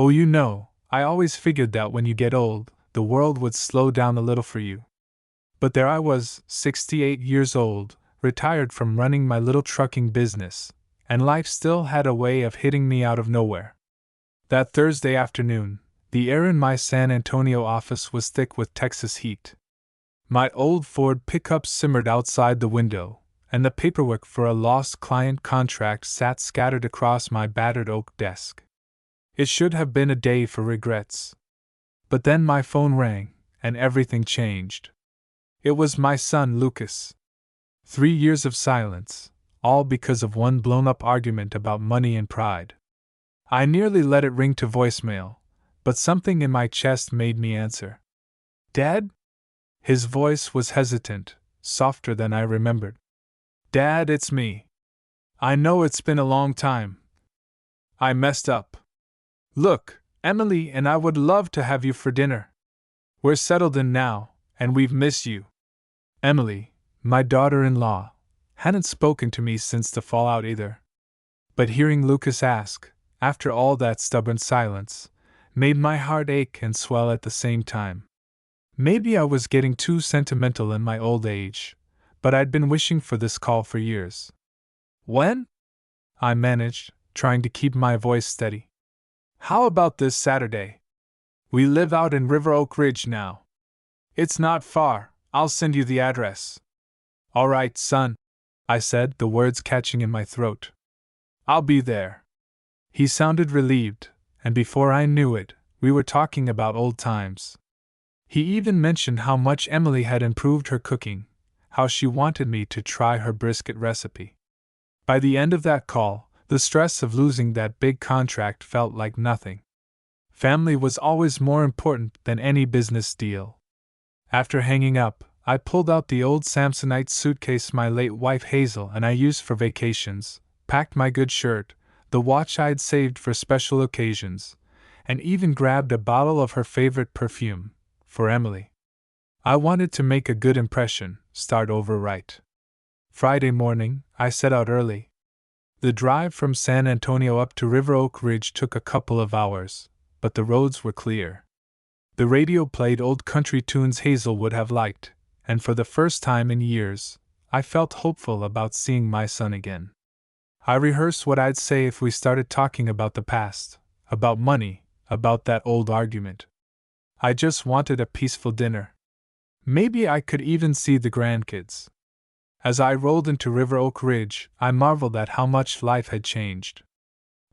Oh, I always figured that when you get old, the world would slow down a little for you. But there I was, 68 years old, retired from running my little trucking business, and life still had a way of hitting me out of nowhere. That Thursday afternoon, the air in my San Antonio office was thick with Texas heat. My old Ford pickup simmered outside the window, and the paperwork for a lost client contract sat scattered across my battered oak desk. It should have been a day for regrets. But then my phone rang, and everything changed. It was my son Lucas. 3 years of silence, all because of one blown-up argument about money and pride. I nearly let it ring to voicemail, but something in my chest made me answer. "Dad?" His voice was hesitant, softer than I remembered. "Dad, it's me. I know it's been a long time. I messed up. Look, Emily and I would love to have you for dinner. We're settled in now, and we've missed you." Emily, my daughter-in-law, hadn't spoken to me since the fallout either. But hearing Lucas ask, after all that stubborn silence, made my heart ache and swell at the same time. Maybe I was getting too sentimental in my old age, but I'd been wishing for this call for years. "When?" I managed, trying to keep my voice steady. "How about this Saturday? We live out in River Oak Ridge now. It's not far, I'll send you the address." "All right, son," I said, the words catching in my throat. "I'll be there." He sounded relieved, and before I knew it, we were talking about old times. He even mentioned how much Emily had improved her cooking, how she wanted me to try her brisket recipe. By the end of that call, the stress of losing that big contract felt like nothing. Family was always more important than any business deal. After hanging up, I pulled out the old Samsonite suitcase my late wife Hazel and I used for vacations, packed my good shirt, the watch I'd saved for special occasions, and even grabbed a bottle of her favorite perfume, for Emily. I wanted to make a good impression, start over right. Friday morning, I set out early. The drive from San Antonio up to River Oak Ridge took a couple of hours, but the roads were clear. The radio played old country tunes Hazel would have liked, and for the first time in years, I felt hopeful about seeing my son again. I rehearsed what I'd say if we started talking about the past, about money, about that old argument. I just wanted a peaceful dinner. Maybe I could even see the grandkids. As I rolled into River Oak Ridge, I marveled at how much life had changed.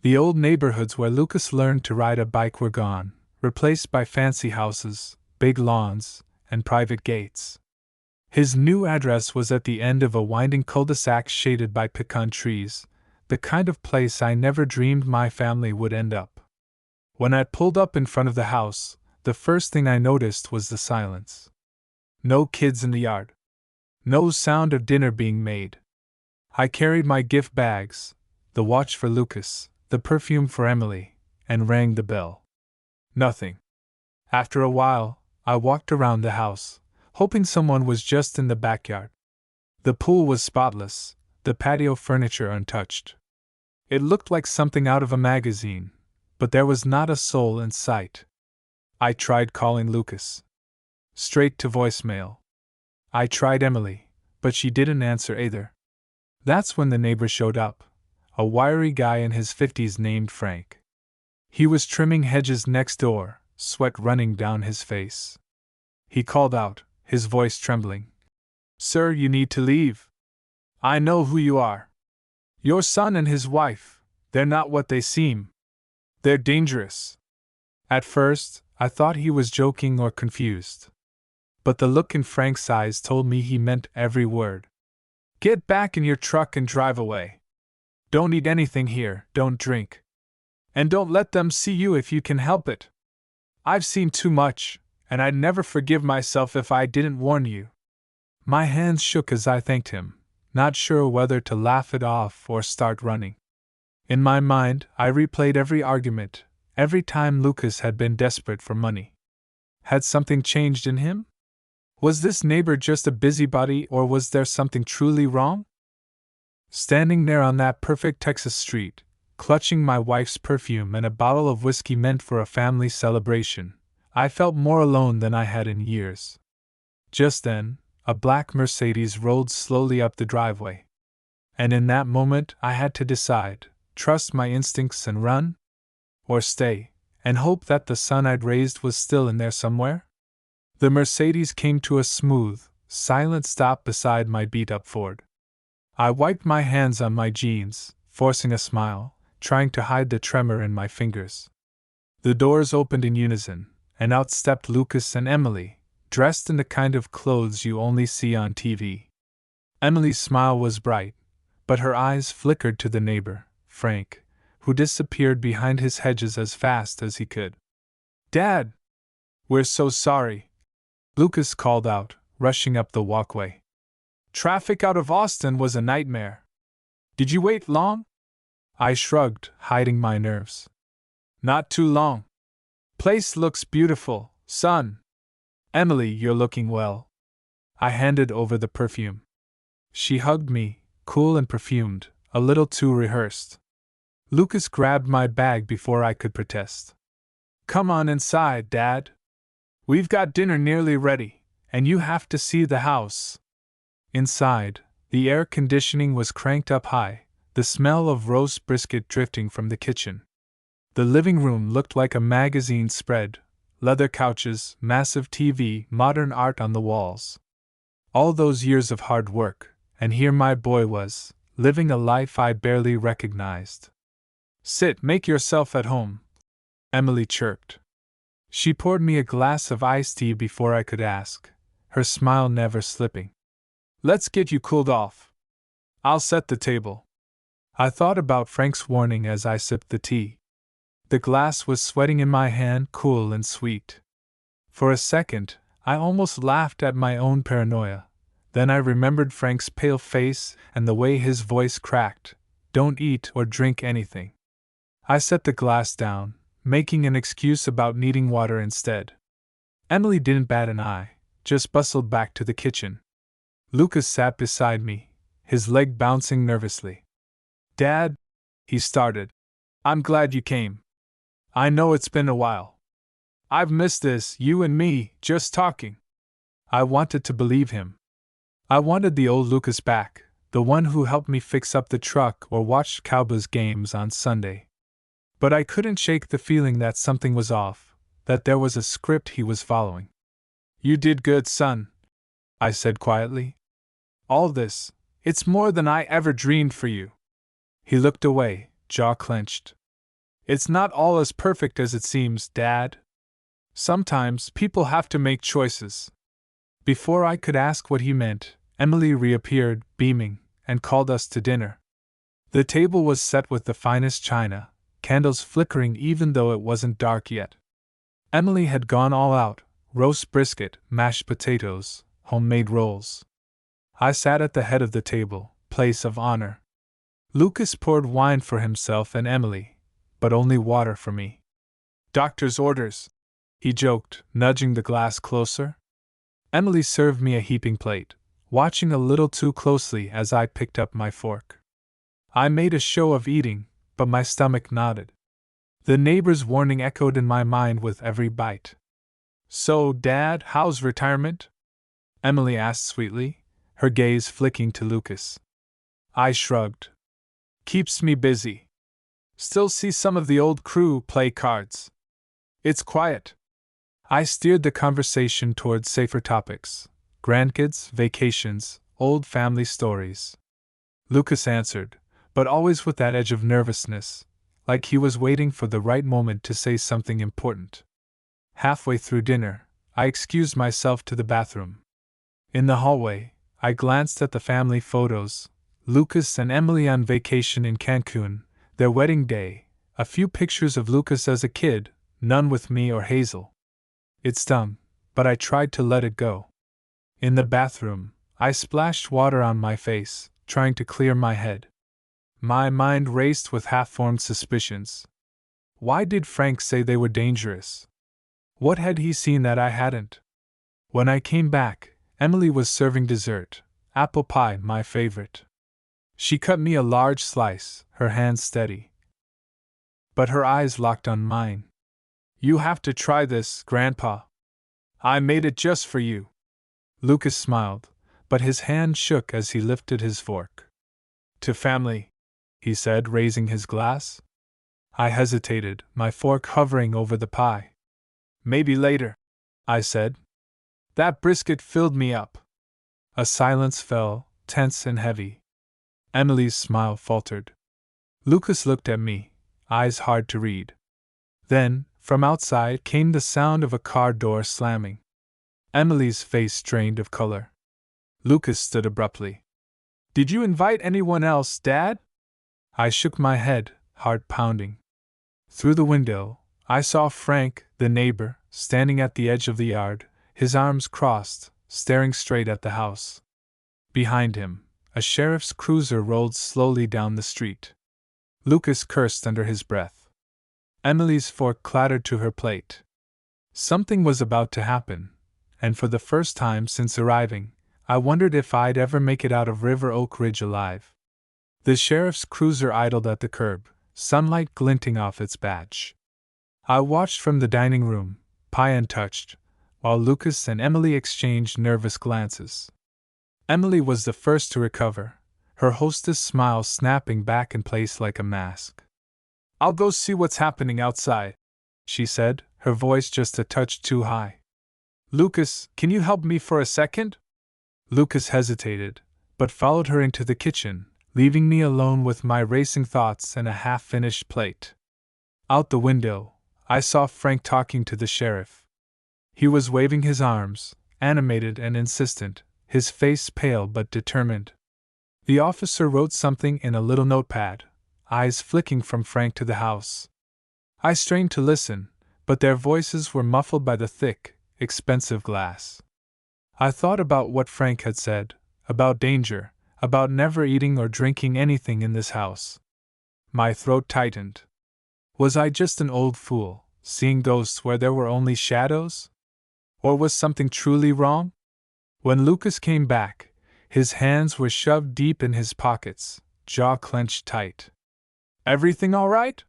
The old neighborhoods where Lucas learned to ride a bike were gone, replaced by fancy houses, big lawns, and private gates. His new address was at the end of a winding cul-de-sac shaded by pecan trees, the kind of place I never dreamed my family would end up. When I pulled up in front of the house, the first thing I noticed was the silence. No kids in the yard. No sound of dinner being made. I carried my gift bags, the watch for Lucas, the perfume for Emily, and rang the bell. Nothing. After a while, I walked around the house, hoping someone was just in the backyard. The pool was spotless, the patio furniture untouched. It looked like something out of a magazine, but there was not a soul in sight. I tried calling Lucas. Straight to voicemail. I tried Emily, but she didn't answer either. That's when the neighbor showed up, a wiry guy in his 50s named Frank. He was trimming hedges next door, sweat running down his face. He called out, his voice trembling. "Sir, you need to leave. I know who you are. Your son and his wife, they're not what they seem. They're dangerous." At first, I thought he was joking or confused. But the look in Frank's eyes told me he meant every word. "Get back in your truck and drive away. Don't eat anything here, don't drink. And don't let them see you if you can help it. I've seen too much, and I'd never forgive myself if I didn't warn you." My hands shook as I thanked him, not sure whether to laugh it off or start running. In my mind, I replayed every argument, every time Lucas had been desperate for money. Had something changed in him? Was this neighbor just a busybody, or was there something truly wrong? Standing there on that perfect Texas street, clutching my wife's perfume and a bottle of whiskey meant for a family celebration, I felt more alone than I had in years. Just then, a black Mercedes rolled slowly up the driveway. And in that moment, I had to decide: trust my instincts and run, or stay and hope that the son I'd raised was still in there somewhere. The Mercedes came to a smooth, silent stop beside my beat-up Ford. I wiped my hands on my jeans, forcing a smile, trying to hide the tremor in my fingers. The doors opened in unison, and out stepped Lucas and Emily, dressed in the kind of clothes you only see on TV. Emily's smile was bright, but her eyes flickered to the neighbor, Frank, who disappeared behind his hedges as fast as he could. "Dad! We're so sorry!" Lucas called out, rushing up the walkway. "Traffic out of Austin was a nightmare. Did you wait long?" I shrugged, hiding my nerves. "Not too long. Place looks beautiful, son. Emily, you're looking well." I handed over the perfume. She hugged me, cool and perfumed, a little too rehearsed. Lucas grabbed my bag before I could protest. "Come on inside, Dad. We've got dinner nearly ready, and you have to see the house." Inside, the air conditioning was cranked up high, the smell of roast brisket drifting from the kitchen. The living room looked like a magazine spread: leather couches, massive TV, modern art on the walls. All those years of hard work, and here my boy was, living a life I barely recognized. "Sit, make yourself at home," Emily chirped. She poured me a glass of iced tea before I could ask, her smile never slipping. "Let's get you cooled off. I'll set the table." I thought about Frank's warning as I sipped the tea. The glass was sweating in my hand, cool and sweet. For a second, I almost laughed at my own paranoia. Then I remembered Frank's pale face and the way his voice cracked. "Don't eat or drink anything." I set the glass down, making an excuse about needing water instead. Emily didn't bat an eye, just bustled back to the kitchen. Lucas sat beside me, his leg bouncing nervously. "Dad," he started, "I'm glad you came. I know it's been a while. I've missed this, you and me, just talking." I wanted to believe him. I wanted the old Lucas back, the one who helped me fix up the truck or watched Cowboys games on Sunday. But I couldn't shake the feeling that something was off, that there was a script he was following. "You did good, son," I said quietly. "All this, it's more than I ever dreamed for you." He looked away, jaw clenched. "It's not all as perfect as it seems, Dad. Sometimes people have to make choices." Before I could ask what he meant, Emily reappeared, beaming, and called us to dinner. The table was set with the finest china, candles flickering even though it wasn't dark yet. Emily had gone all out: roast brisket, mashed potatoes, homemade rolls. I sat at the head of the table, place of honor. Lucas poured wine for himself and Emily, but only water for me. "Doctor's orders," he joked, nudging the glass closer. Emily served me a heaping plate, watching a little too closely as I picked up my fork. I made a show of eating, but my stomach nodded. The neighbor's warning echoed in my mind with every bite. "So, Dad, how's retirement?" Emily asked sweetly, her gaze flicking to Lucas. I shrugged. "Keeps me busy. Still see some of the old crew play cards. It's quiet." I steered the conversation toward safer topics: grandkids, vacations, old family stories. Lucas answered, but always with that edge of nervousness, like he was waiting for the right moment to say something important. Halfway through dinner, I excused myself to the bathroom. In the hallway, I glanced at the family photos: Lucas and Emily on vacation in Cancun, their wedding day, a few pictures of Lucas as a kid, none with me or Hazel. It stung, but I tried to let it go. In the bathroom, I splashed water on my face, trying to clear my head. My mind raced with half-formed suspicions. Why did Frank say they were dangerous? What had he seen that I hadn't? When I came back, Emily was serving dessert, apple pie, my favorite. She cut me a large slice, her hand steady. but her eyes locked on mine. "You have to try this, Grandpa. I made it just for you." Lucas smiled, but his hand shook as he lifted his fork. "To family," he said, raising his glass. I hesitated, my fork hovering over the pie. "Maybe later," I said. "That brisket filled me up." A silence fell, tense and heavy. Emily's smile faltered. Lucas looked at me, eyes hard to read. Then, from outside came the sound of a car door slamming. Emily's face drained of color. Lucas stood abruptly. "Did you invite anyone else, Dad?" I shook my head, heart pounding. Through the window, I saw Frank, the neighbor, standing at the edge of the yard, his arms crossed, staring straight at the house. Behind him, a sheriff's cruiser rolled slowly down the street. Lucas cursed under his breath. Emily's fork clattered to her plate. Something was about to happen, and for the first time since arriving, I wondered if I'd ever make it out of River Oak Ridge alive. The sheriff's cruiser idled at the curb, sunlight glinting off its badge. I watched from the dining room, pie untouched, while Lucas and Emily exchanged nervous glances. Emily was the first to recover, her hostess' smile snapping back in place like a mask. "I'll go see what's happening outside," she said, her voice just a touch too high. "Lucas, can you help me for a second?" Lucas hesitated, but followed her into the kitchen, leaving me alone with my racing thoughts and a half-finished plate. Out the window, I saw Frank talking to the sheriff. He was waving his arms, animated and insistent, his face pale but determined. The officer wrote something in a little notepad, eyes flicking from Frank to the house. I strained to listen, but their voices were muffled by the thick, expensive glass. I thought about what Frank had said, about danger, about never eating or drinking anything in this house. My throat tightened. Was I just an old fool, seeing ghosts where there were only shadows? Or was something truly wrong? When Lucas came back, his hands were shoved deep in his pockets, jaw clenched tight. "Everything all right?"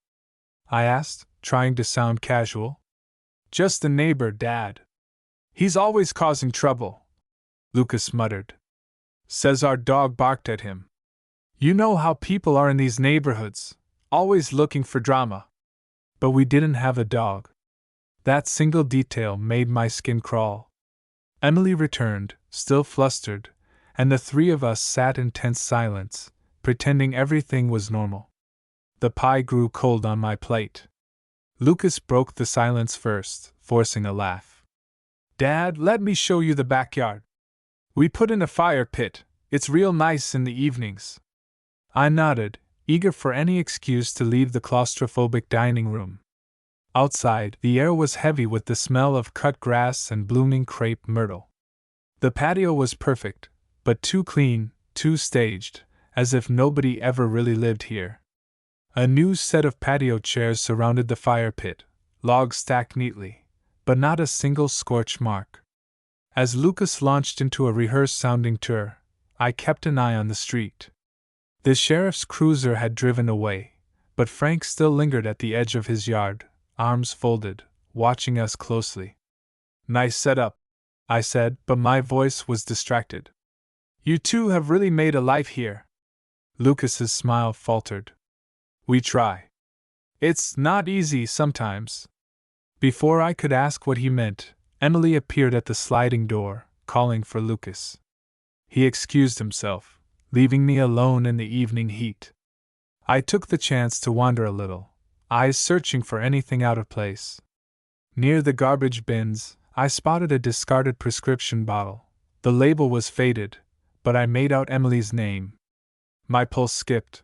I asked, trying to sound casual. "Just the neighbor, Dad. He's always causing trouble," Lucas muttered. "Says our dog barked at him. You know how people are in these neighborhoods, always looking for drama." But we didn't have a dog. That single detail made my skin crawl. Emily returned, still flustered, and the three of us sat in tense silence, pretending everything was normal. The pie grew cold on my plate. Lucas broke the silence first, forcing a laugh. "Dad, let me show you the backyard. We put in a fire pit, it's real nice in the evenings." I nodded, eager for any excuse to leave the claustrophobic dining room. Outside, the air was heavy with the smell of cut grass and blooming crepe myrtle. The patio was perfect, but too clean, too staged, as if nobody ever really lived here. A new set of patio chairs surrounded the fire pit, logs stacked neatly, but not a single scorch mark. As Lucas launched into a rehearsed-sounding tour, I kept an eye on the street. The sheriff's cruiser had driven away, but Frank still lingered at the edge of his yard, arms folded, watching us closely. "Nice setup," I said, but my voice was distracted. "You two have really made a life here." Lucas's smile faltered. "We try. It's not easy sometimes." Before I could ask what he meant, Emily appeared at the sliding door, calling for Lucas. He excused himself, leaving me alone in the evening heat. I took the chance to wander a little, eyes searching for anything out of place. Near the garbage bins, I spotted a discarded prescription bottle. The label was faded, but I made out Emily's name. My pulse skipped.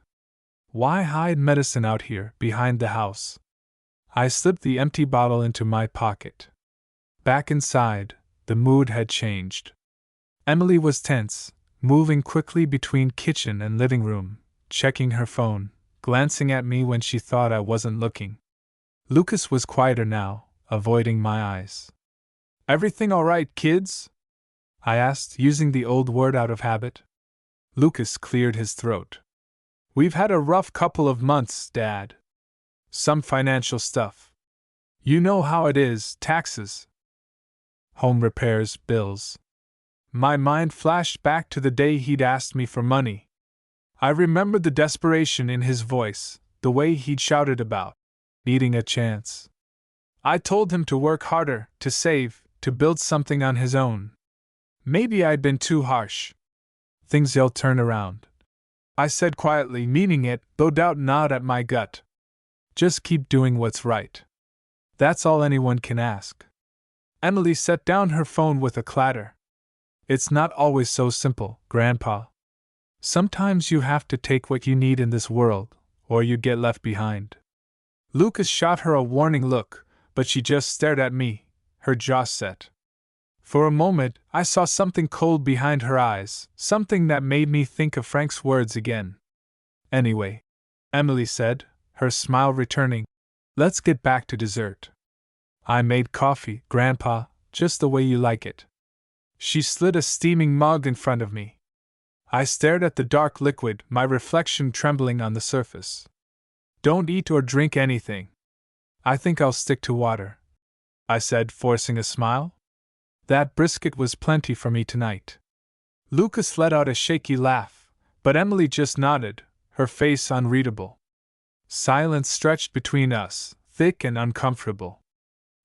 Why hide medicine out here, behind the house? I slipped the empty bottle into my pocket. Back inside, the mood had changed. Emily was tense, moving quickly between kitchen and living room, checking her phone, glancing at me when she thought I wasn't looking. Lucas was quieter now, avoiding my eyes. "Everything all right, kids?" I asked, using the old word out of habit. Lucas cleared his throat. "We've had a rough couple of months, Dad. Some financial stuff. You know how it is, taxes, home repairs, bills. My mind flashed back to the day he'd asked me for money. I remembered the desperation in his voice, the way he'd shouted about needing a chance. I told him to work harder, to save, to build something on his own. Maybe I'd been too harsh. Things'll turn around, I said quietly, meaning it, though doubt gnawed at my gut. Just keep doing what's right. That's all anyone can ask. Emily set down her phone with a clatter. It's not always so simple, Grandpa. Sometimes you have to take what you need in this world, or you get left behind. Lucas shot her a warning look, but she just stared at me, her jaw set. For a moment, I saw something cold behind her eyes, something that made me think of Frank's words again. Anyway, Emily said, her smile returning, let's get back to dessert. I made coffee, Grandpa, just the way you like it. She slid a steaming mug in front of me. I stared at the dark liquid, my reflection trembling on the surface. Don't eat or drink anything. I think I'll stick to water, I said, forcing a smile. That brisket was plenty for me tonight. Lucas let out a shaky laugh, but Emily just nodded, her face unreadable. Silence stretched between us, thick and uncomfortable.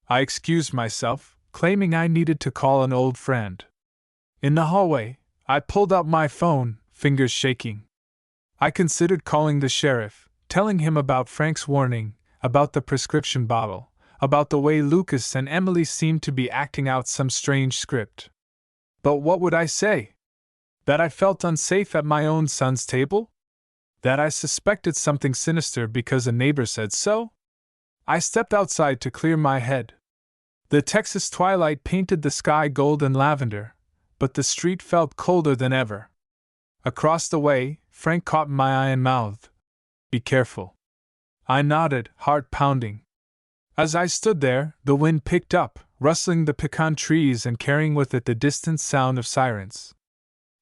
I excused myself, claiming I needed to call an old friend. In the hallway, I pulled out my phone, fingers shaking. I considered calling the sheriff, telling him about Frank's warning, about the prescription bottle, about the way Lucas and Emily seemed to be acting out some strange script. But what would I say? That I felt unsafe at my own son's table? That I suspected something sinister because a neighbor said so? I stepped outside to clear my head. The Texas twilight painted the sky gold and lavender, but the street felt colder than ever. Across the way, Frank caught my eye and mouthed, "Be careful." I nodded, heart pounding. As I stood there, the wind picked up, rustling the pecan trees and carrying with it the distant sound of sirens.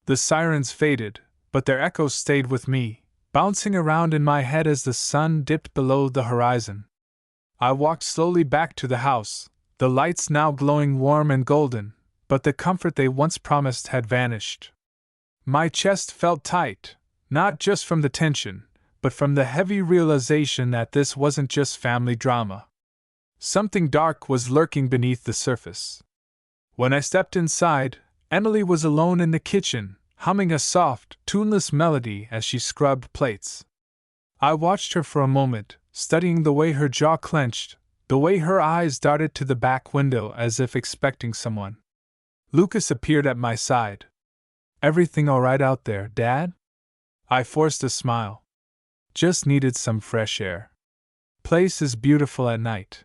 The sirens faded, but their echoes stayed with me, bouncing around in my head as the sun dipped below the horizon. I walked slowly back to the house, the lights now glowing warm and golden, but the comfort they once promised had vanished. My chest felt tight, not just from the tension, but from the heavy realization that this wasn't just family drama. Something dark was lurking beneath the surface. When I stepped inside, Emily was alone in the kitchen, humming a soft, tuneless melody as she scrubbed plates. I watched her for a moment, studying the way her jaw clenched, the way her eyes darted to the back window as if expecting someone. Lucas appeared at my side. "Everything all right out there, Dad?" I forced a smile. "Just needed some fresh air. Place is beautiful at night."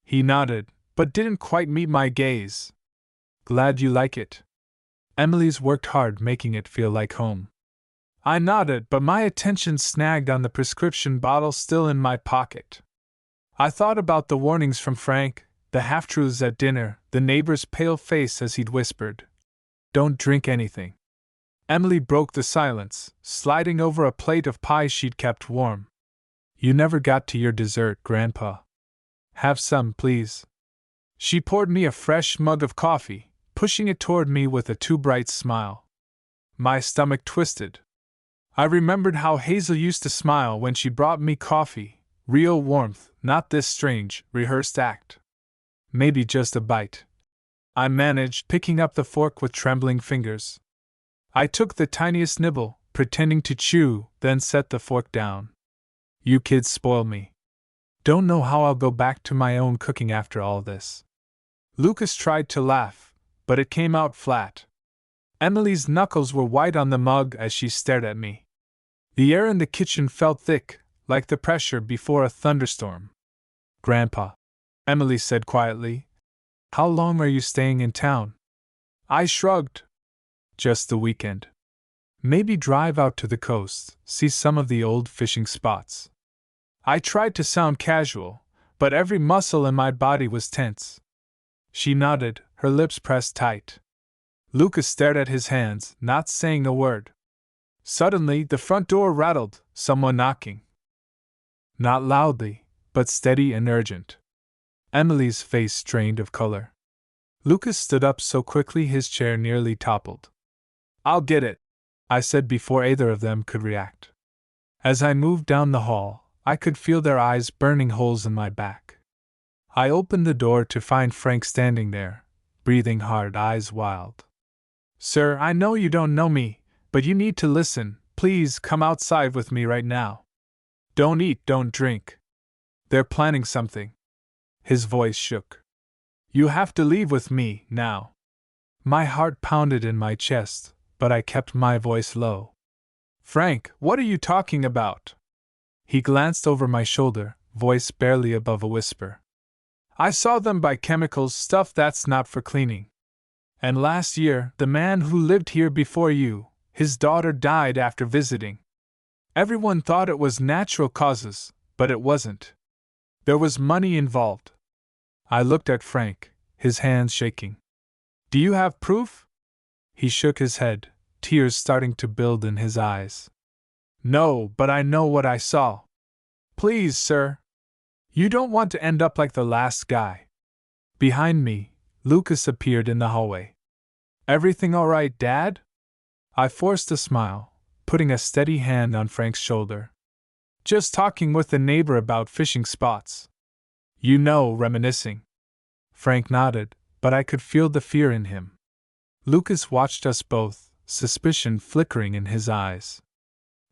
He nodded, but didn't quite meet my gaze. "Glad you like it. Emily's worked hard making it feel like home." I nodded, but my attention snagged on the prescription bottle still in my pocket. I thought about the warnings from Frank, the half-truths at dinner, the neighbor's pale face as he'd whispered, "Don't drink anything." Emily broke the silence, sliding over a plate of pie she'd kept warm. "You never got to your dessert, Grandpa. Have some, please." She poured me a fresh mug of coffee, pushing it toward me with a too bright smile. My stomach twisted. I remembered how Hazel used to smile when she brought me coffee, real warmth, not this strange, rehearsed act. "Maybe just a bite," I managed, picking up the fork with trembling fingers. I took the tiniest nibble, pretending to chew, then set the fork down. "You kids spoil me. Don't know how I'll go back to my own cooking after all this." Lucas tried to laugh, but it came out flat. Emily's knuckles were white on the mug as she stared at me. The air in the kitchen felt thick, like the pressure before a thunderstorm. "Grandpa," Emily said quietly, "how long are you staying in town?" I shrugged. "Just the weekend. Maybe drive out to the coast, see some of the old fishing spots." I tried to sound casual, but every muscle in my body was tense. She nodded, her lips pressed tight. Lucas stared at his hands, not saying a word. Suddenly, the front door rattled, someone knocking. Not loudly, but steady and urgent. Emily's face strained of color. Lucas stood up so quickly his chair nearly toppled. "I'll get it," I said before either of them could react. As I moved down the hall, I could feel their eyes burning holes in my back. I opened the door to find Frank standing there, breathing hard, eyes wild. "Sir, I know you don't know me, but you need to listen. Please come outside with me right now. Don't eat, don't drink. They're planning something." His voice shook. "You have to leave with me, now." My heart pounded in my chest, but I kept my voice low. "Frank, what are you talking about?" He glanced over my shoulder, voice barely above a whisper. "I saw them buy chemicals, stuff that's not for cleaning. And last year, the man who lived here before you, his daughter died after visiting. Everyone thought it was natural causes, but it wasn't. There was money involved." I looked at Frank, his hands shaking. "Do you have proof?" He shook his head, tears starting to build in his eyes. "No, but I know what I saw. Please, sir. You don't want to end up like the last guy." Behind me, Lucas appeared in the hallway. "Everything all right, Dad?" I forced a smile, putting a steady hand on Frank's shoulder. "Just talking with a neighbor about fishing spots. You know, reminiscing." Frank nodded, but I could feel the fear in him. Lucas watched us both, suspicion flickering in his eyes.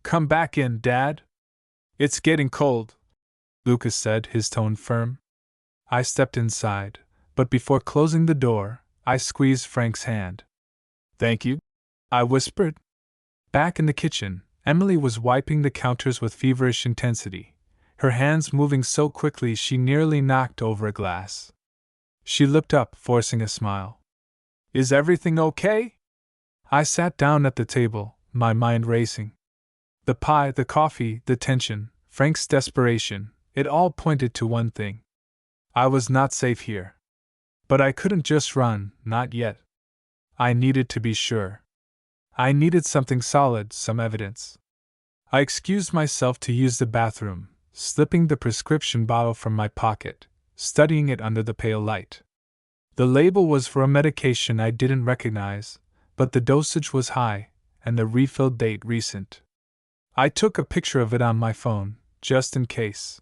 "Come back in, Dad. It's getting cold," Lucas said, his tone firm. I stepped inside, but before closing the door, I squeezed Frank's hand. "Thank you," I whispered. Back in the kitchen, Emily was wiping the counters with feverish intensity, her hands moving so quickly she nearly knocked over a glass. She looked up, forcing a smile. "Is everything okay?" I sat down at the table, my mind racing. The pie, the coffee, the tension, Frank's desperation, it all pointed to one thing. I was not safe here. But I couldn't just run, not yet. I needed to be sure. I needed something solid, some evidence. I excused myself to use the bathroom, slipping the prescription bottle from my pocket, studying it under the pale light. The label was for a medication I didn't recognize, but the dosage was high, and the refill date recent. I took a picture of it on my phone, just in case.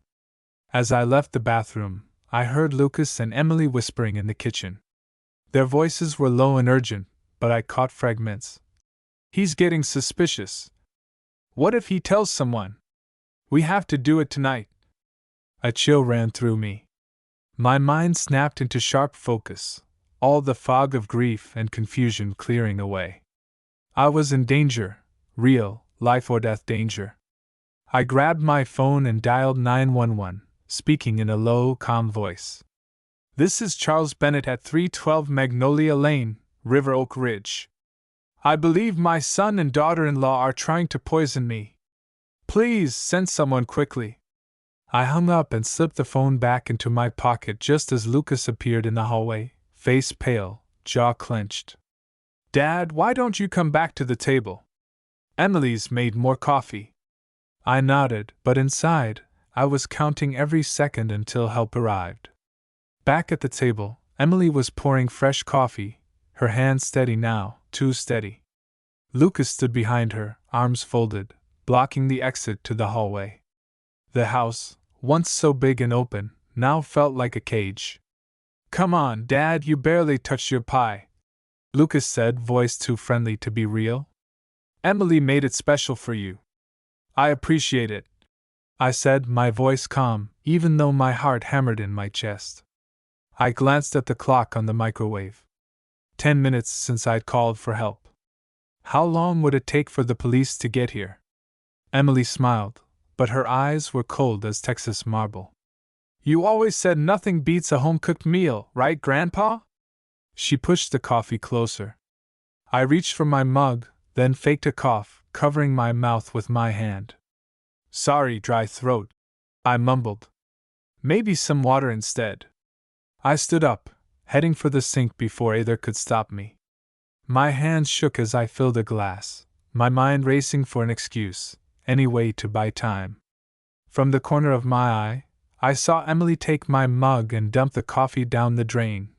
As I left the bathroom, I heard Lucas and Emily whispering in the kitchen. Their voices were low and urgent, but I caught fragments. "He's getting suspicious. What if he tells someone? We have to do it tonight." A chill ran through me. My mind snapped into sharp focus, all the fog of grief and confusion clearing away. I was in danger, real, life or death danger. I grabbed my phone and dialed 911, speaking in a low, calm voice. "This is Charles Bennett at 312 Magnolia Lane, River Oak Ridge. I believe my son and daughter-in-law are trying to poison me. Please send someone quickly." I hung up and slipped the phone back into my pocket just as Lucas appeared in the hallway, face pale, jaw clenched. "Dad, why don't you come back to the table? Emily's made more coffee." I nodded, but inside, I was counting every second until help arrived. Back at the table, Emily was pouring fresh coffee, her hand steady now, too steady. Lucas stood behind her, arms folded, blocking the exit to the hallway. The house, once so big and open, now felt like a cage. "Come on, Dad, you barely touched your pie," Lucas said, voice too friendly to be real. "Emily made it special for you." "I appreciate it," I said, my voice calm, even though my heart hammered in my chest. I glanced at the clock on the microwave. 10 minutes since I'd called for help. How long would it take for the police to get here? Emily smiled, but her eyes were cold as Texas marble. "You always said nothing beats a home-cooked meal, right, Grandpa?" She pushed the coffee closer. I reached for my mug, then faked a cough, covering my mouth with my hand. "Sorry, dry throat," I mumbled. "Maybe some water instead." I stood up, heading for the sink before either could stop me. My hands shook as I filled a glass, my mind racing for an excuse, any way to buy time. From the corner of my eye, I saw Emily take my mug and dump the coffee down the drain,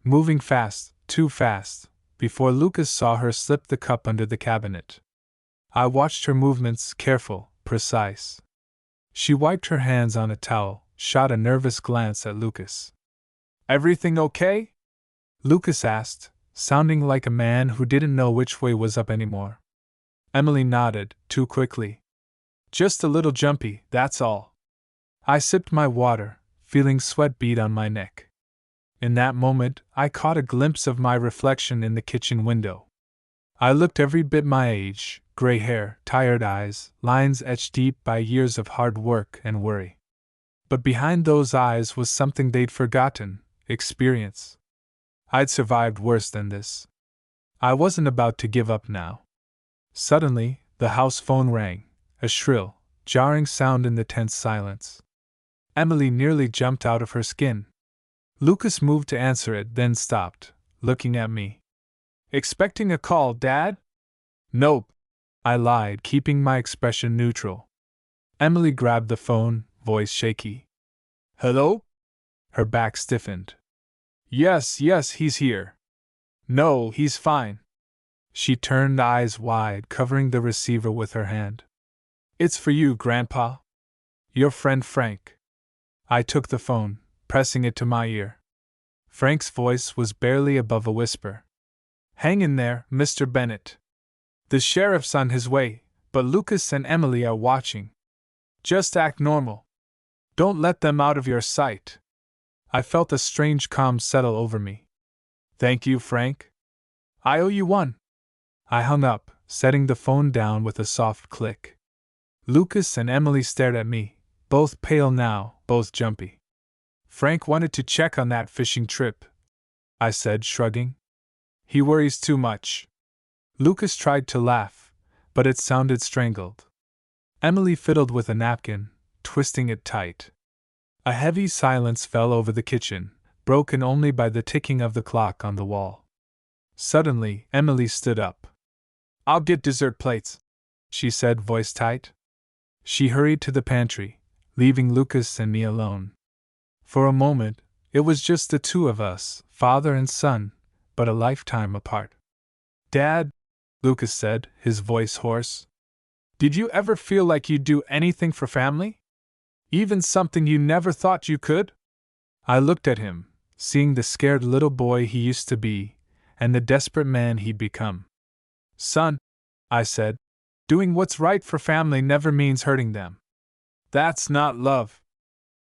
moving fast, too fast, before Lucas saw her slip the cup under the cabinet. I watched her movements, careful, precise. She wiped her hands on a towel, shot a nervous glance at Lucas. "Everything okay?" Lucas asked, sounding like a man who didn't know which way was up anymore. Emily nodded, too quickly. "Just a little jumpy, that's all." I sipped my water, feeling sweat bead on my neck. In that moment, I caught a glimpse of my reflection in the kitchen window. I looked every bit my age, gray hair, tired eyes, lines etched deep by years of hard work and worry. But behind those eyes was something they'd forgotten: experience. I'd survived worse than this. I wasn't about to give up now. Suddenly, the house phone rang, a shrill, jarring sound in the tense silence. Emily nearly jumped out of her skin. Lucas moved to answer it, then stopped, looking at me. "Expecting a call, Dad?" "Nope," I lied, keeping my expression neutral. Emily grabbed the phone, voice shaky. "Hello?" Her back stiffened. Yes, he's here." "No, he's fine." She turned, eyes wide, covering the receiver with her hand. "It's for you, Grandpa. Your friend Frank." I took the phone, pressing it to my ear. Frank's voice was barely above a whisper. "Hang in there, Mr. Bennett. The sheriff's on his way, but Lucas and Emily are watching. Just act normal. Don't let them out of your sight." I felt a strange calm settle over me. "Thank you, Frank. I owe you one." I hung up, setting the phone down with a soft click. Lucas and Emily stared at me, both pale now, both jumpy. "Frank wanted to check on that fishing trip," I said, shrugging. "He worries too much." Lucas tried to laugh, but it sounded strangled. Emily fiddled with a napkin, twisting it tight. A heavy silence fell over the kitchen, broken only by the ticking of the clock on the wall. Suddenly, Emily stood up. "I'll get dessert plates," she said, voice tight. She hurried to the pantry, leaving Lucas and me alone. For a moment, it was just the two of us, father and son, but a lifetime apart. "Dad," Lucas said, his voice hoarse, "did you ever feel like you'd do anything for family? Even something you never thought you could?" I looked at him, seeing the scared little boy he used to be, and the desperate man he'd become. "Son," I said, "doing what's right for family never means hurting them. That's not love.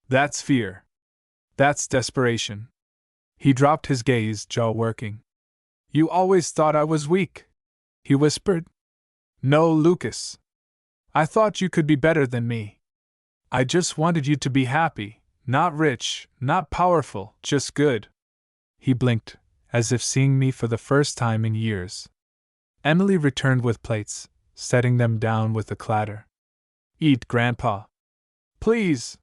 That's fear. That's desperation." He dropped his gaze, jaw working. "You always thought I was weak," he whispered. "No, Lucas. I thought you could be better than me. I just wanted you to be happy, not rich, not powerful, just good." He blinked, as if seeing me for the first time in years. Emily returned with plates, setting them down with a clatter. "Eat, Grandpa. Please."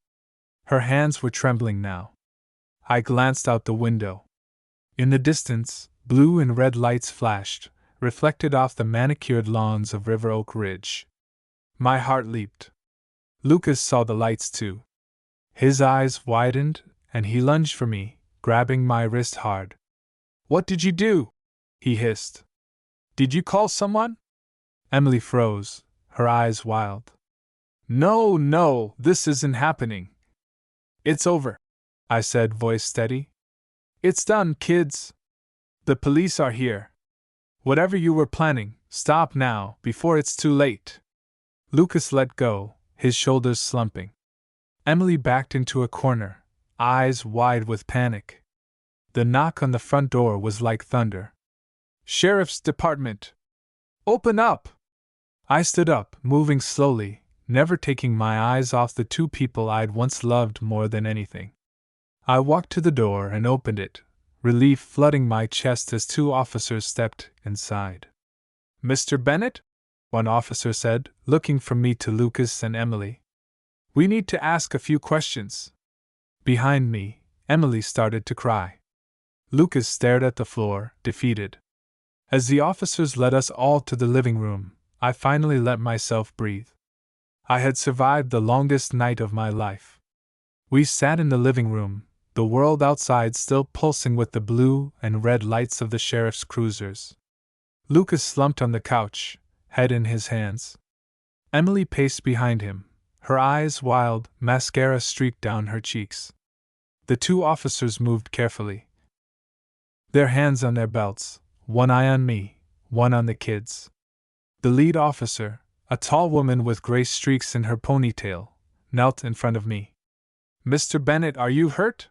Her hands were trembling now. I glanced out the window. In the distance, blue and red lights flashed, reflected off the manicured lawns of River Oak Ridge. My heart leaped. Lucas saw the lights too. His eyes widened, and he lunged for me, grabbing my wrist hard. "What did you do?" he hissed. "Did you call someone?" Emily froze, her eyes wild. No, this isn't happening." "It's over," I said, voice steady. "It's done, kids. The police are here. Whatever you were planning, stop now, before it's too late." Lucas let go, his shoulders slumping. Emily backed into a corner, eyes wide with panic. The knock on the front door was like thunder. "Sheriff's Department! Open up!" I stood up, moving slowly, never taking my eyes off the two people I'd once loved more than anything. I walked to the door and opened it, relief flooding my chest as two officers stepped inside. "Mr. Bennett?" one officer said, looking from me to Lucas and Emily. "We need to ask a few questions." Behind me, Emily started to cry. Lucas stared at the floor, defeated. As the officers led us all to the living room, I finally let myself breathe. I had survived the longest night of my life. We sat in the living room, the world outside still pulsing with the blue and red lights of the sheriff's cruisers. Lucas slumped on the couch, head in his hands. Emily paced behind him, her eyes wild, mascara streaked down her cheeks. The two officers moved carefully, their hands on their belts, one eye on me, one on the kids. The lead officer, a tall woman with gray streaks in her ponytail, knelt in front of me. "Mr. Bennett, are you hurt?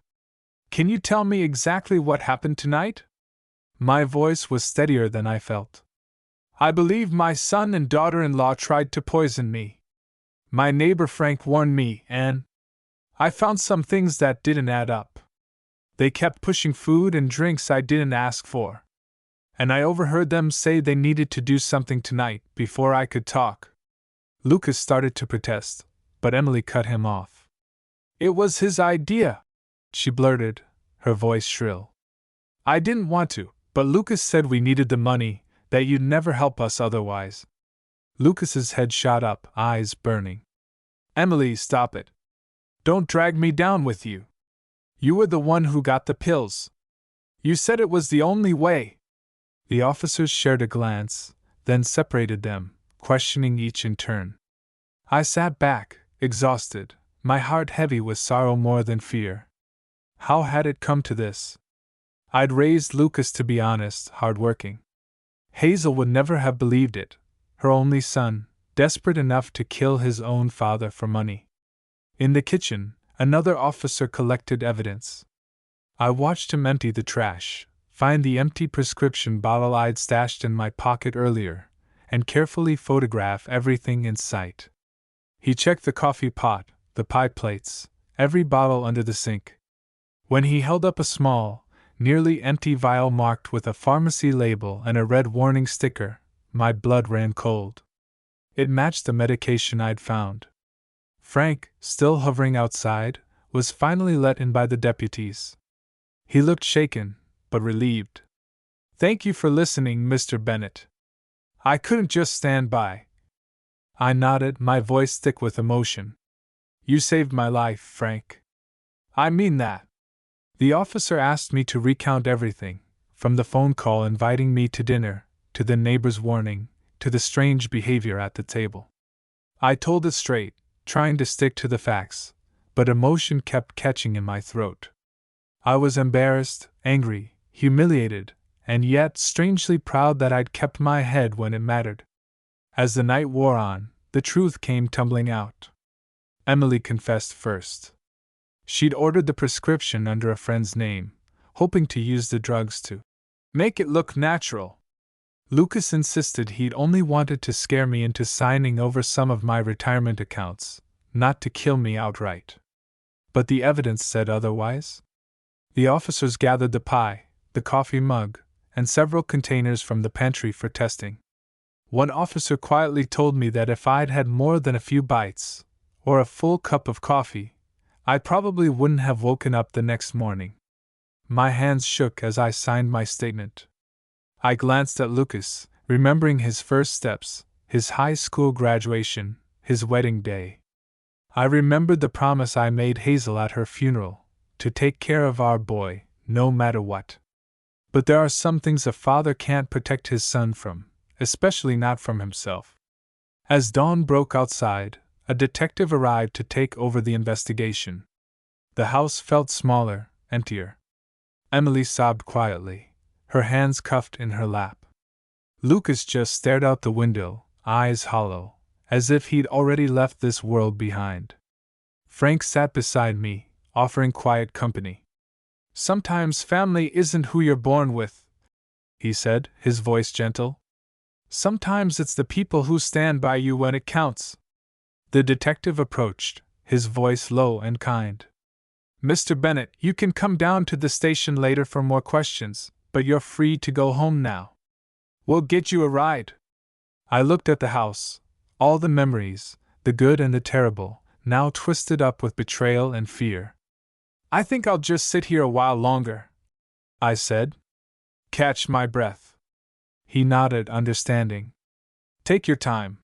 Can you tell me exactly what happened tonight?" My voice was steadier than I felt. "I believe my son and daughter-in-law tried to poison me. My neighbor Frank warned me, and I found some things that didn't add up. They kept pushing food and drinks I didn't ask for. And I overheard them say they needed to do something tonight before I could talk." Lucas started to protest, but Emily cut him off. "It was his idea," she blurted, her voice shrill. "I didn't want to, but Lucas said we needed the money, that you'd never help us otherwise." Lucas's head shot up, eyes burning. "Emily, stop it. Don't drag me down with you. You were the one who got the pills. You said it was the only way." The officers shared a glance, then separated them, questioning each in turn. I sat back, exhausted, my heart heavy with sorrow more than fear. How had it come to this? I'd raised Lucas to be honest, hard-working. Hazel would never have believed it, her only son, desperate enough to kill his own father for money. In the kitchen, another officer collected evidence. I watched him empty the trash, find the empty prescription bottle I'd stashed in my pocket earlier, and carefully photograph everything in sight. He checked the coffee pot, the pie plates, every bottle under the sink. When he held up a small, nearly empty vial marked with a pharmacy label and a red warning sticker, my blood ran cold. It matched the medication I'd found. Frank, still hovering outside, was finally let in by the deputies. He looked shaken, but relieved. "Thank you for listening, Mr. Bennett. I couldn't just stand by." I nodded, my voice thick with emotion. "You saved my life, Frank. I mean that." The officer asked me to recount everything, from the phone call inviting me to dinner, to the neighbor's warning, to the strange behavior at the table. I told it straight, trying to stick to the facts, but emotion kept catching in my throat. I was embarrassed, angry, humiliated, and yet strangely proud that I'd kept my head when it mattered. As the night wore on, the truth came tumbling out. Emily confessed first. She'd ordered the prescription under a friend's name, hoping to use the drugs to make it look natural. Lucas insisted he'd only wanted to scare me into signing over some of my retirement accounts, not to kill me outright. But the evidence said otherwise. The officers gathered the pie, the coffee mug, and several containers from the pantry for testing. One officer quietly told me that if I'd had more than a few bites, or a full cup of coffee, I probably wouldn't have woken up the next morning. My hands shook as I signed my statement. I glanced at Lucas, remembering his first steps, his high school graduation, his wedding day. I remembered the promise I made Hazel at her funeral, to take care of our boy, no matter what. But there are some things a father can't protect his son from, especially not from himself. As dawn broke outside, a detective arrived to take over the investigation. The house felt smaller, emptier. Emily sobbed quietly, her hands cuffed in her lap. Lucas just stared out the window, eyes hollow, as if he'd already left this world behind. Frank sat beside me, offering quiet company. "Sometimes family isn't who you're born with," he said, his voice gentle. "Sometimes it's the people who stand by you when it counts." The detective approached, his voice low and kind. "Mr. Bennett, you can come down to the station later for more questions, but you're free to go home now. We'll get you a ride." I looked at the house, all the memories, the good and the terrible, now twisted up with betrayal and fear. "I think I'll just sit here a while longer," I said. "Catch my breath." He nodded, understanding. "Take your time."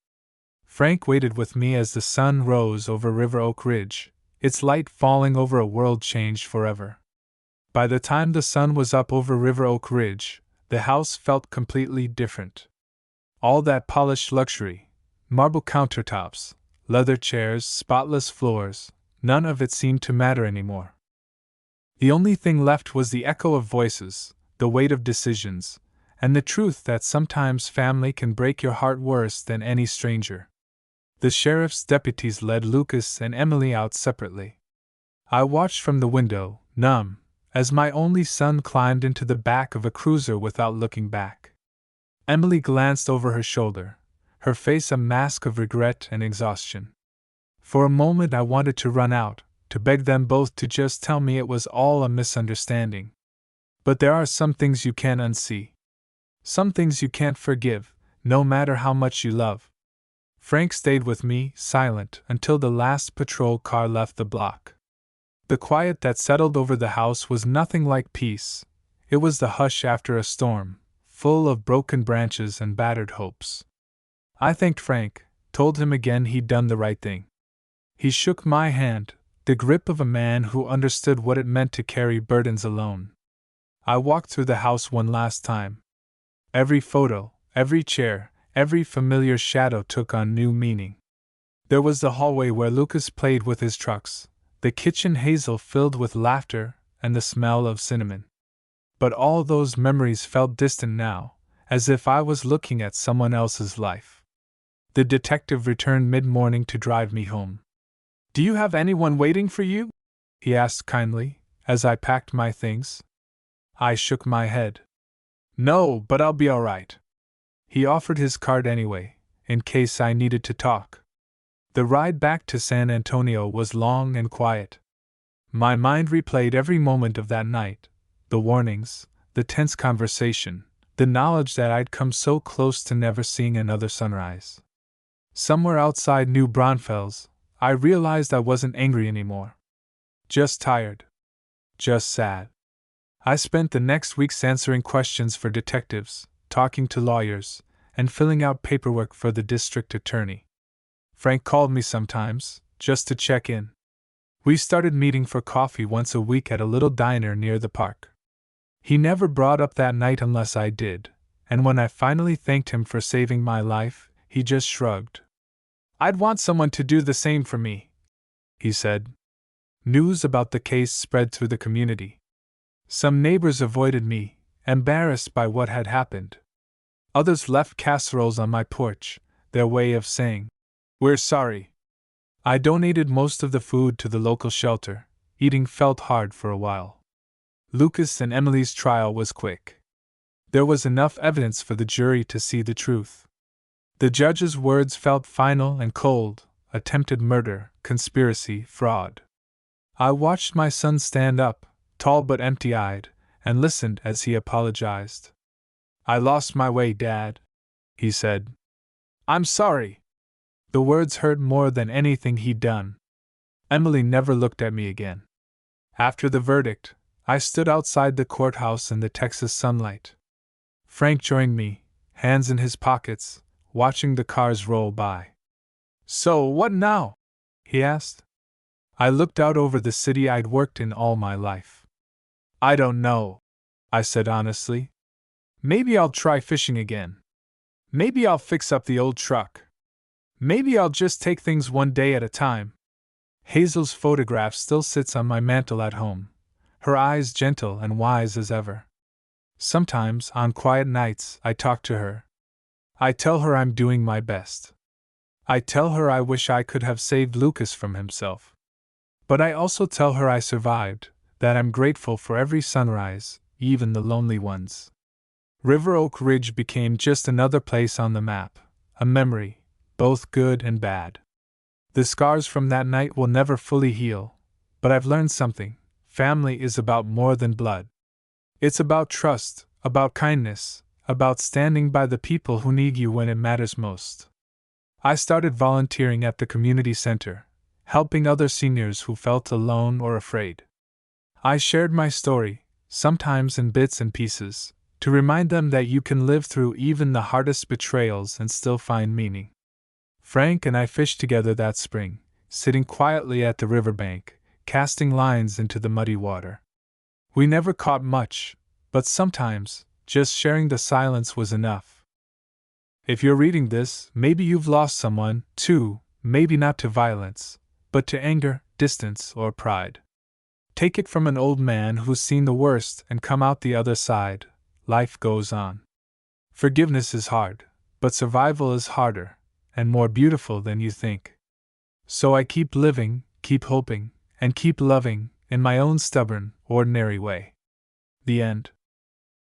Frank waited with me as the sun rose over River Oak Ridge, its light falling over a world changed forever. By the time the sun was up over River Oak Ridge, the house felt completely different. All that polished luxury, marble countertops, leather chairs, spotless floors, none of it seemed to matter anymore. The only thing left was the echo of voices, the weight of decisions, and the truth that sometimes family can break your heart worse than any stranger. The sheriff's deputies led Lucas and Emily out separately. I watched from the window, numb, as my only son climbed into the back of a cruiser without looking back. Emily glanced over her shoulder, her face a mask of regret and exhaustion. For a moment I wanted to run out, to beg them both to just tell me it was all a misunderstanding. But there are some things you can't unsee. Some things you can't forgive, no matter how much you love. Frank stayed with me, silent, until the last patrol car left the block. The quiet that settled over the house was nothing like peace. It was the hush after a storm, full of broken branches and battered hopes. I thanked Frank, told him again he'd done the right thing. He shook my hand, the grip of a man who understood what it meant to carry burdens alone. I walked through the house one last time. Every photo, every chair, every familiar shadow took on new meaning. There was the hallway where Lucas played with his trucks, the kitchen hazel filled with laughter, and the smell of cinnamon. But all those memories felt distant now, as if I was looking at someone else's life. The detective returned mid-morning to drive me home. "Do you have anyone waiting for you?" he asked kindly, as I packed my things. I shook my head. "No, but I'll be all right." He offered his card anyway, in case I needed to talk. The ride back to San Antonio was long and quiet. My mind replayed every moment of that night, the warnings, the tense conversation, the knowledge that I'd come so close to never seeing another sunrise. Somewhere outside New Braunfels, I realized I wasn't angry anymore. Just tired. Just sad. I spent the next weeks answering questions for detectives, talking to lawyers, and filling out paperwork for the district attorney. Frank called me sometimes, just to check in. We started meeting for coffee once a week at a little diner near the park. He never brought up that night unless I did, and when I finally thanked him for saving my life, he just shrugged. "I'd want someone to do the same for me," he said. News about the case spread through the community. Some neighbors avoided me, embarrassed by what had happened. Others left casseroles on my porch, their way of saying, "We're sorry." I donated most of the food to the local shelter. Eating felt hard for a while. Lucas and Emily's trial was quick. There was enough evidence for the jury to see the truth. The judge's words felt final and cold: attempted murder, conspiracy, fraud. I watched my son stand up, tall but empty-eyed, and listened as he apologized. "I lost my way, Dad," he said. "I'm sorry." The words hurt more than anything he'd done. Emily never looked at me again. After the verdict, I stood outside the courthouse in the Texas sunlight. Frank joined me, hands in his pockets, watching the cars roll by. "So, what now?" he asked. I looked out over the city I'd worked in all my life. "I don't know," I said honestly. "Maybe I'll try fishing again. Maybe I'll fix up the old truck. Maybe I'll just take things one day at a time." Hazel's photograph still sits on my mantel at home, her eyes gentle and wise as ever. Sometimes, on quiet nights, I talk to her. I tell her I'm doing my best. I tell her I wish I could have saved Lucas from himself. But I also tell her I survived, that I'm grateful for every sunrise, even the lonely ones. River Oak Ridge became just another place on the map, a memory, both good and bad. The scars from that night will never fully heal, but I've learned something: family is about more than blood. It's about trust, about kindness, about standing by the people who need you when it matters most. I started volunteering at the community center, helping other seniors who felt alone or afraid. I shared my story, sometimes in bits and pieces, to remind them that you can live through even the hardest betrayals and still find meaning. Frank and I fished together that spring, sitting quietly at the riverbank, casting lines into the muddy water. We never caught much, but sometimes, just sharing the silence was enough. If you're reading this, maybe you've lost someone, too, maybe not to violence, but to anger, distance, or pride. Take it from an old man who's seen the worst and come out the other side. Life goes on. Forgiveness is hard, but survival is harder, and more beautiful than you think. So I keep living, keep hoping, and keep loving, in my own stubborn, ordinary way. The end.